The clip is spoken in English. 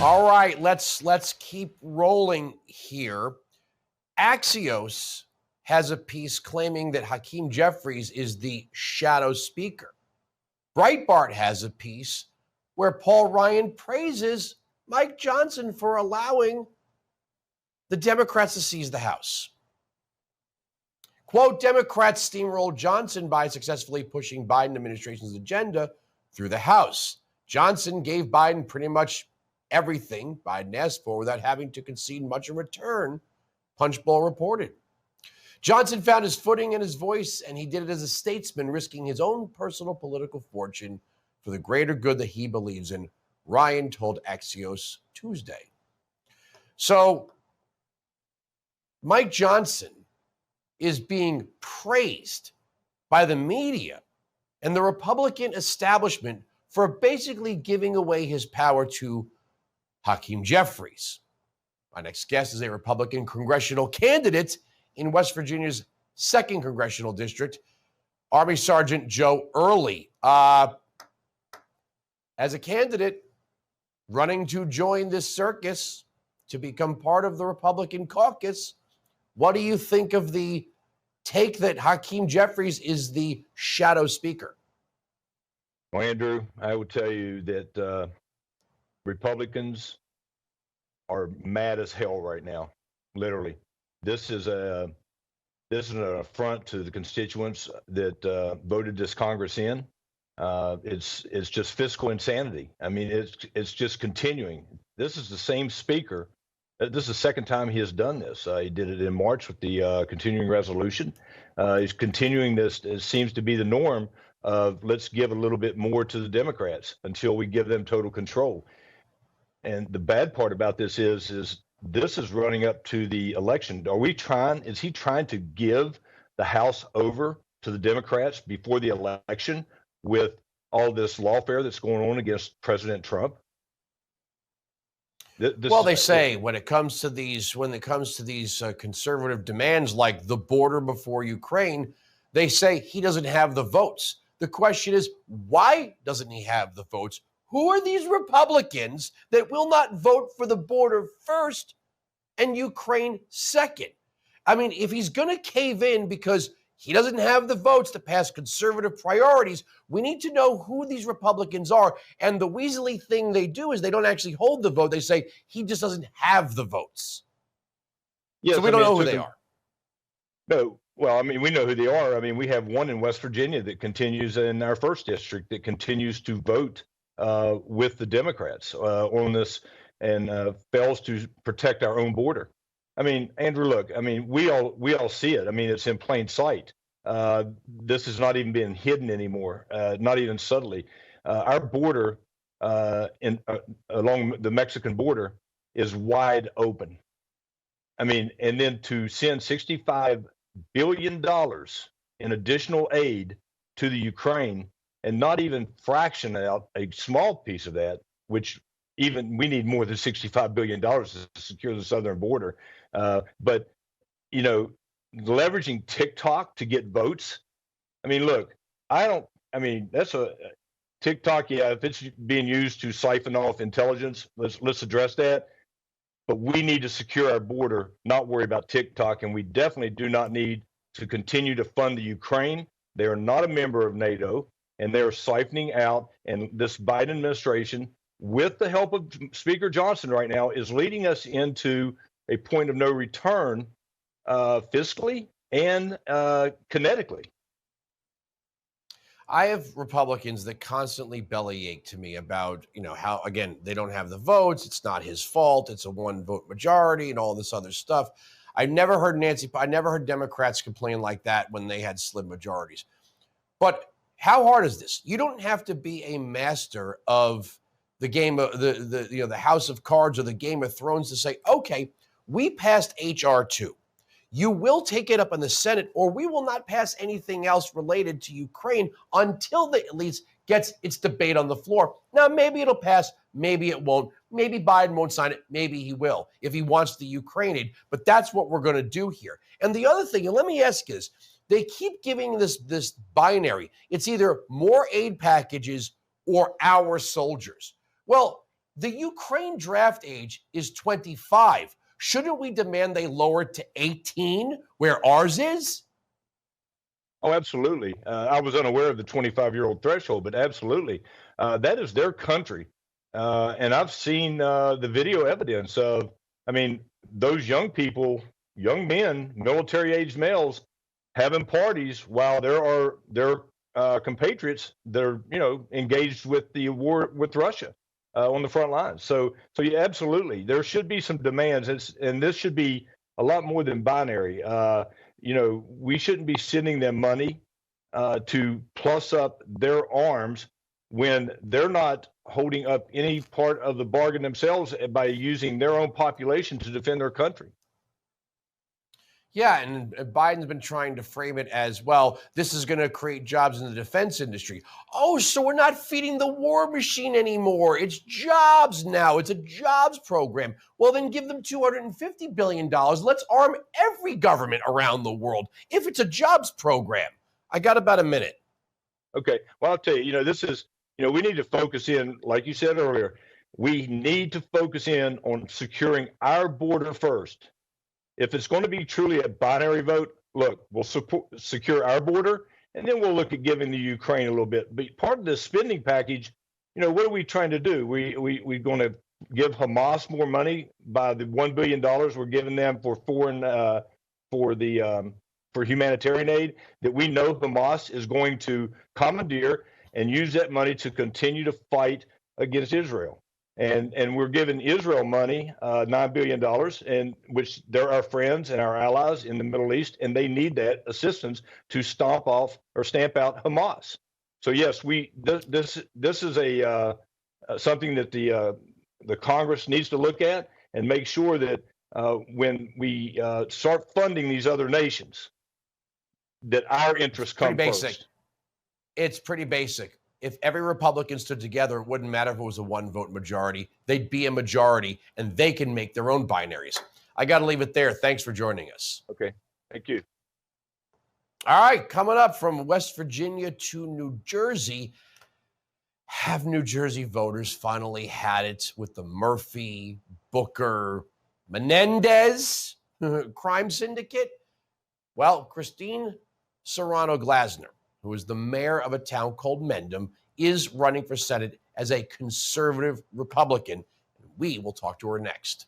All right, let's keep rolling here. Axios has a piece claiming that Hakeem Jeffries is the shadow speaker. Breitbart has a piece where Paul Ryan praises Mike Johnson for allowing the Democrats to seize the House. Quote, Democrats steamrolled Johnson by successfully pushing Biden administration's agenda through the House. Johnson gave Biden pretty much everything Biden asked for without having to concede much in return, Punchbowl reported. Johnson found his footing and his voice, and he did it as a statesman, risking his own personal political fortune for the greater good that he believes in, Ryan told Axios Tuesday. So Mike Johnson is being praised by the media and the Republican establishment for basically giving away his power to Hakeem Jeffries. My next guest is a Republican congressional candidate in West Virginia's 2nd Congressional District, Army Sergeant Joe Earley. As a candidate running to join this circus to become part of the Republican caucus, what do you think of the take that Hakeem Jeffries is the shadow speaker? Well, Andrew, I would tell you that Republicans are mad as hell right now, literally. This is an affront to the constituents that voted this Congress in. It's just fiscal insanity. I mean, it's just continuing. This is the same speaker. This is the second time he has done this. He did it in March with the continuing resolution. He's continuing this. It seems to be the norm of let's give a little bit more to the Democrats until we give them total control. And the bad part about this is this is running up to the election. Is he trying to give the House over to the Democrats before the election with all this lawfare that's going on against President Trump? Well, they say when it comes to these conservative demands like the border before Ukraine, they say he doesn't have the votes. The question is, why doesn't he have the votes? Who are these Republicans that will not vote for the border first and Ukraine second? I mean, if he's going to cave in because he doesn't have the votes to pass conservative priorities, we need to know who these Republicans are. And the weaselly thing they do is they don't actually hold the vote. They say he just doesn't have the votes. Yes, so we don't know who they are. No. Well, I mean, we know who they are. I mean, we have one in West Virginia that continues in our 1st district that continues to vote with the Democrats on this and fails to protect our own border. I mean, Andrew, look, I mean, we all see it. I mean, it's in plain sight. This is not even being hidden anymore, not even subtly. Our border along the Mexican border is wide open. I mean, and then to send $65 billion in additional aid to the Ukraine and not even fraction out a small piece of that, which even we need more than $65 billion to secure the southern border. But, you know, leveraging TikTok to get votes. I mean, look, that's a TikTok. Yeah, if it's being used to siphon off intelligence, let's address that. But we need to secure our border, not worry about TikTok. And we definitely do not need to continue to fund the Ukraine. They are not a member of NATO, and they are siphoning out. And this Biden administration, with the help of Speaker Johnson right now, is leading us into a point of no return fiscally and kinetically. I have Republicans that constantly bellyache to me about, how, again, they don't have the votes. It's not his fault. It's a 1-vote majority and all this other stuff. I never heard Democrats complain like that when they had slim majorities. But how hard is this? You don't have to be a master of the game of the House of Cards or the Game of Thrones to say, okay, we passed H.R. 2. You will take it up in the Senate, or we will not pass anything else related to Ukraine until the at least gets its debate on the floor. Now, maybe it'll pass, maybe it won't. Maybe Biden won't sign it, maybe he will if he wants the Ukraine aid. But that's what we're going to do here. And the other thing, and let me ask you this, they keep giving this binary. It's either more aid packages or our soldiers. Well, The Ukraine draft age is 25. Shouldn't we demand they lower it to 18, where ours is? Oh, absolutely. I was unaware of the 25-year-old threshold, but absolutely. That is their country. And I've seen the video evidence of, I mean, those young people, young men, military-aged males, having parties while there are their compatriots that are, engaged with the war with Russia on the front lines. So yeah, absolutely. There should be some demands, and this should be a lot more than binary. We shouldn't be sending them money to plus up their arms when they're not holding up any part of the bargain themselves by using their own population to defend their country. Yeah, and Biden's been trying to frame it as, well, this is going to create jobs in the defense industry. Oh, so we're not feeding the war machine anymore. It's jobs now. It's a jobs program. Well, then give them $250 billion. Let's arm every government around the world if it's a jobs program. I got about a minute. Okay. Well, I'll tell you, this is, we need to focus in, like you said earlier, we need to focus in on securing our border first. If it's going to be truly a binary vote, look, we'll secure our border, and then we'll look at giving the Ukraine a little bit. But part of the spending package, what are we trying to do? We're going to give Hamas more money by the $1 billion we're giving them for for humanitarian aid that we know Hamas is going to commandeer and use that money to continue to fight against Israel. And we're giving Israel money, $9 billion, and which they're our friends and our allies in the Middle East, and they need that assistance to stamp out Hamas. So yes, this is a something that the Congress needs to look at and make sure that when we start funding these other nations, that our interests come first. It's pretty basic. If every Republican stood together, it wouldn't matter if it was a one-vote majority. They'd be a majority, and they can make their own binaries. I got to leave it there. Thanks for joining us. Okay. Thank you. All right. Coming up from West Virginia to New Jersey. Have New Jersey voters finally had it with the Murphy, Booker, Menendez crime syndicate? Well, Christine Serrano-Glasner, who is the mayor of a town called Mendham, is running for Senate as a conservative Republican. We will talk to her next.